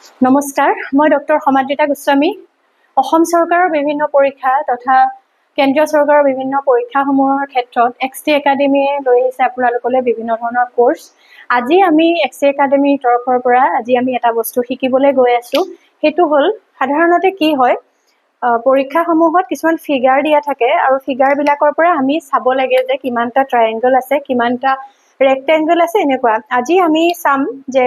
নমস্কাৰ, মই ডক্টৰ সমাদ্ৰিতা গোস্বামী। অসম চৰকাৰৰ বিভিন্ন পৰীক্ষা তথা কেন্দ্ৰীয় চৰকাৰৰ বিভিন্ন পৰীক্ষাসমূহৰ ক্ষেত্ৰত এক্সটি একাডেমীয়ে লৈ আহিছে আপোনালোকলৈ বিভিন্ন ধৰণৰ কোৰ্চ। আজি আমি এক্সটি একাডেমীৰ তৰফৰ পৰা আজি আমি এটা বস্তু শিকিবলৈ গৈ আছোঁ। সেইটো হ'ল সাধাৰণতে কি হয়, পৰীক্ষাসমূহত কিছুমান ফিগাৰ দিয়া থাকে আৰু ফিগাৰবিলাকৰ পৰা আমি চাব লাগে যে কিমানটা ট্ৰায়েংগল আছে, কিমানটা ৰেক্টেংগল আছে, এনেকুৱা। আজি আমি চাম যে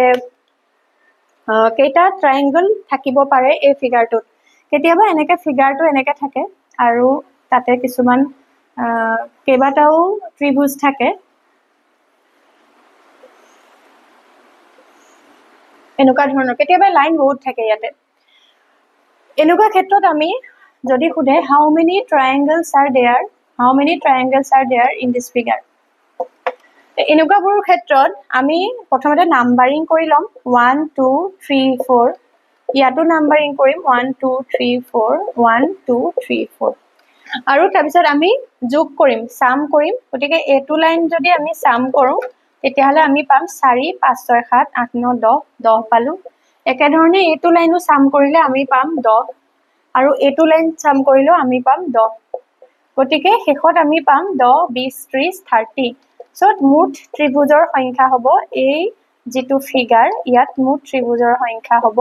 কেইটা ট্ৰায়েংগল থাকিব পাৰে এই ফিগাৰটোত। কেতিয়াবা এনেকৈ ফিগাৰটো এনেকৈ থাকে আৰু তাতে কিছুমান কেইবাটাও ত্ৰিভুজ থাকে। এনেকুৱা ধৰণৰ কেতিয়াবা লাইন বহুত থাকে ইয়াতে। এনেকুৱা ক্ষেত্ৰত আমি যদি সোধে how many triangles are there in this figure, এনেকুৱাবোৰৰ ক্ষেত্ৰত আমি প্ৰথমতে নাম্বাৰিং কৰি ল'ম 1 2 3 4। ইয়াতো নাম্বাৰিং কৰিম 1 2 3 4 1 2 3 4 আৰু তাৰপিছত আমি যোগ কৰিম, চাম কৰিম। গতিকে এইটো লাইন যদি আমি চাম কৰোঁ তেতিয়াহ'লে আমি পাম 4 5 6 7 8 9 10 10 পালোঁ। একেধৰণে এইটো লাইনো চাম কৰিলে আমি পাম 10 আৰু এইটো লাইন চাম কৰিলেও আমি পাম 10। গতিকে শেষত আমি পাম 10 20 30 30। মুঠ ত্ৰিভুজৰ সংখ্যা হ'ব এই যিটো ফিগাৰ, ইয়াত মুঠ ত্ৰিভুজৰ সংখ্যা হ'ব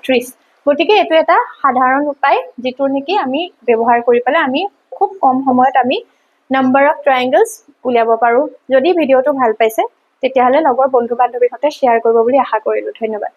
30। গতিকে এইটো এটা সাধাৰণ উপায় যিটো নেকি আমি ব্যৱহাৰ কৰি পেলাই আমি খুব কম সময়ত আমি নাম্বাৰ অফ ট্ৰায়েংগলছ উলিয়াব পাৰোঁ। যদি ভিডিঅ'টো ভাল পাইছে তেতিয়াহ'লে লগৰ বন্ধু বান্ধৱীৰ সৈতে শ্বেয়াৰ কৰিব বুলি আশা কৰিলোঁ। ধন্যবাদ।